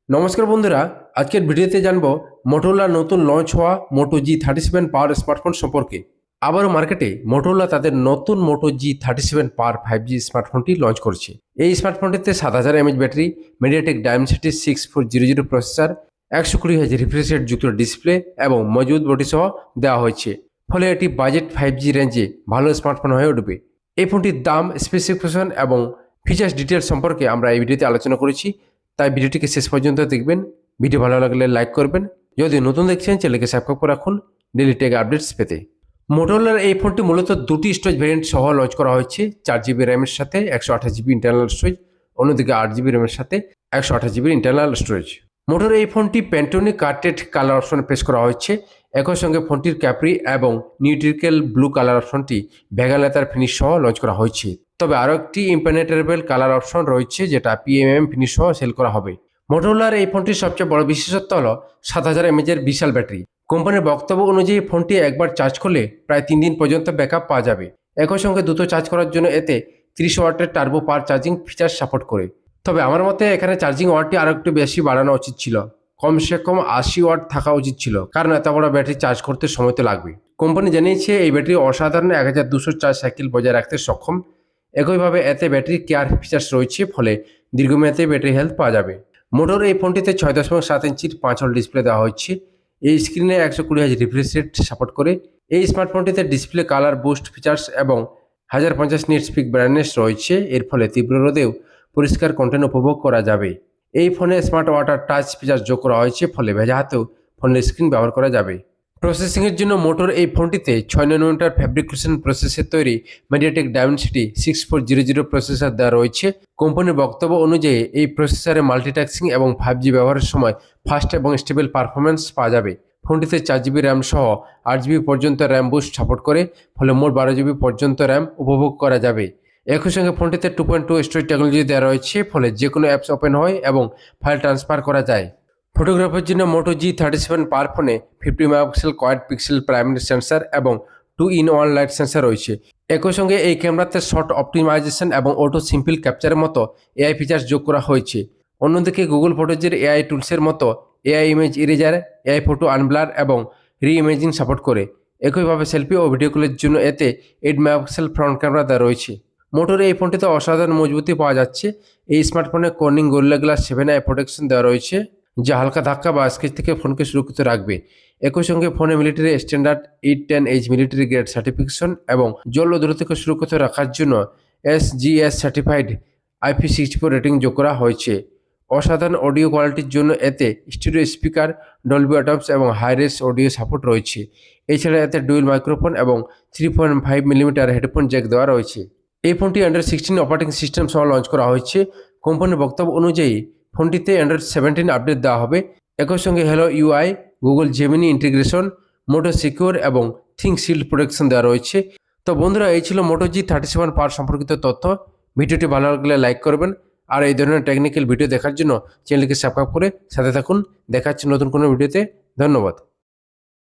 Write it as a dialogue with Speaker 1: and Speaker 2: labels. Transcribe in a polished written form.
Speaker 1: নমস্কার বন্ধুরা, আজকের ভিডিওতে জানবো মোটোরোলা নতুন লঞ্চ হওয়া মোটো G37 পাওয়ার স্মার্টফোন সম্পর্কে। আবারও মার্কেটে মোটোরোলা তাদের নতুন মোটো G37 পাওয়ার 5G স্মার্টফোনটি লঞ্চ করেছে। এই স্মার্টফোনটিতে 7000 mAh battery, MediaTek Dimensity 6400 processor, 120Hz refresh rate যুক্ত ডিসপ্লে এবং মজবুত বডি সহ দেওয়া হয়েছে। ফলে এটি বাজেট 5G রেঞ্জে ভালো স্মার্টফোন হয়ে উঠবে। এই ফোনটির দাম, স্পেসিফিকেশন এবং ফিচার্স ডিটেলস সম্পর্কে আমরা এই ভিডিওতে আলোচনা করেছি, তাই ভিডিওটিকে শেষ পর্যন্ত দেখবেন। ভিডিও ভালো লাগলে লাইক করবেন, যদি নতুন দেখছেন চ্যানেলকে সাবস্ক্রাইব করে রাখুন ডেইলি টেক আপডেটস পেতে। মোটোরোলার এই ফোনটি মূলত দুটি স্টোরেজ ভেরিয়েন্ট সহ লঞ্চ করা হয়েছে, 4GB র্যামের সাথে 128GB ইন্টারনাল স্টোরেজ, অন্যদিকে 8GB র্যামের সাথে 128GB ইন্টারনাল স্টোরেজ। মোটোর এই ফোনটি প্যান্টোনিক কার্টেড কালার অপশনে পেশ করা হয়েছে। একই সঙ্গে ফোনটির ক্যাপ্রি এবং নিউট্রিক্যাল ব্লু কালার অপশনটি ভেগান লেদার ফিনিশ সহ লঞ্চ করা হয়েছে। তবে আরও একটি ইম্পেনেট্রেবল কালার অপশন রয়েছে, যেটা PMM ফিনিশ সহ সেল করা হবে। মোটোরোলার এই ফোনটির সবচেয়ে বড় বিশেষত্ব হল 7000 mAh এর বিশাল ব্যাটারি। কোম্পানির বক্তব্য অনুযায়ী ফোনটি একবার চার্জ করলে প্রায় 3 দিন পর্যন্ত ব্যাকআপ পাওয়া যাবে। একই সঙ্গে দ্রুত চার্জ করার জন্য এতে 30 ওয়াটের টার্বো পাওয়ার চার্জিং ফিচার সাপোর্ট করে। তবে আমার মতে এখানে চার্জিং ওয়াটটি আরও একটু বেশি বাড়ানো উচিত ছিল। কমসে কম 80 ওয়াট থাকা উচিত ছিল, কারণ এত বড় ব্যাটারি চার্জ করতে সময় তো লাগবে। কোম্পানি জানিয়েছে এই ব্যাটারি অসাধারণ 1204 সাইকেল বজায় রাখতে সক্ষম। একইভাবে এতে ব্যাটারি কেয়ার ফিচার্স রয়েছে, ফলে দীর্ঘমেয়াদে ব্যাটারি হেলথ পাওয়া যাবে। মোটোর এই ফোনটিতে 6.7 ইঞ্চির 5 হোল ডিসপ্লে দেওয়া হচ্ছে। এই স্ক্রিনে 120Hz রিফ্রেশ রেট সাপোর্ট করে। এই স্মার্টফোনটিতে ডিসপ্লে কালার বুস্ট ফিচার্স এবং 1050 নিটস পিক ব্রাইটনেস রয়েছে। এর ফলে তীব্র রোদেও পরিষ্কার কন্টেন্ট উপভোগ করা যাবে। এই ফোনে স্মার্ট ওয়াটার টাচ ফিচার যোগ করা হয়েছে, ফলে ভেজা হাতেও ফোনের স্ক্রিন ব্যবহার করা যাবে। প্রসেসিংয়ের জন্য মোটোর এই ফোনটিতে 6 ন্যানোমিটার ফ্যাব্রিকেশন প্রসেসের তৈরি মিডিয়াটেক ডায়মেনসিটি 6400 প্রসেসর দেওয়া রয়েছে। কোম্পানির বক্তব্য অনুযায়ী এই প্রসেসরে মাল্টিটাস্কিং এবং 5G ব্যবহারের সময় ফাস্ট এবং স্টেবল পারফরমেন্স পাওয়া যাবে। ফোনটিতে 4GB র্যাম সহ 8GB পর্যন্ত র্যাম বুস্ট সাপোর্ট করে, ফলে মোট 12GB পর্যন্ত র্যাম উপভোগ করা যাবে। একই সঙ্গে ফোনটিতে 2.2 স্টোরেজ টেকনোলজি দেওয়া রয়েছে, ফলে যে কোনো অ্যাপস ওপেন হয় এবং ফাইল ট্রান্সফার করা যায়। ফটোগ্রাফির জন্য মোটো G37 পাওয়ার ফোনে 50 megapixel quad pixel primary sensor এবং 2-in-1 লাইট সেন্সর রয়েছে। একই সঙ্গে এই ক্যামেরাতে শর্ট অপটিমাইজেশন এবং অটো সিম্পল ক্যাপচারের মতো এআই ফিচার্স যোগ করা হয়েছে। অন্যদিকে গুগল ফটোজের এআই টুলসের মতো AI image eraser, AI photo unblur এবং রি-ইমেজিং সাপোর্ট করে। একইভাবে সেলফি ও ভিডিও কলের জন্য এতে 8 মেগাপিক্সেল ফ্রন্ট ক্যামেরা দেওয়া রয়েছে। মোটোর এই ফোনটিতে অসাধারণ মজবুতি পাওয়া যাচ্ছে। এই স্মার্টফোনে কর্নিং গোরিল্লা গ্লাস 7i প্রোটেকশন দেওয়া রয়েছে, যা হালকা ধাক্কা বা স্কেচ থেকে ফোনকে সুরক্ষিত রাখবে। একই সঙ্গে ফোনে military standard 810H military grade certification এবং জল ও দূরত্বকে সুরক্ষিত রাখার জন্য SGS সার্টিফাইড IP64 রেটিং যোগ করা হয়েছে। অসাধারণ অডিও কোয়ালিটির জন্য এতে স্টুডিও স্পিকার, ডলবি অ্যাটমস এবং হাই রেস অডিও সাপোর্ট রয়েছে। এছাড়া এতে ডুয়েল মাইক্রোফোন এবং 3.5mm হেডফোন জ্যাক দেওয়া রয়েছে। এই ফোনটি অ্যান্ড্রয়েড 16 অপারেটিং সিস্টেম সহ লঞ্চ করা হয়েছে। কোম্পানির বক্তব্য অনুযায়ী ফোনটিতে অ্যান্ড্রয়েড 17 আপডেট দেওয়া হবে। একই সঙ্গে hello UI, Google Gemini integration, Moto Secure এবং থিঙ্ক শিল্ড প্রোটেকশন দেওয়া রয়েছে। তো বন্ধুরা, এই ছিল মোটো G37 পাওয়ার সম্পর্কিত তথ্য। ভিডিওটি ভালো লাগলে লাইক করবেন, আর এই ধরনের টেকনিক্যাল ভিডিও দেখার জন্য চ্যানেলকে সাবস্ক্রাইব করে সাথে থাকুন। দেখা হচ্ছে নতুন কোনো ভিডিওতে। ধন্যবাদ।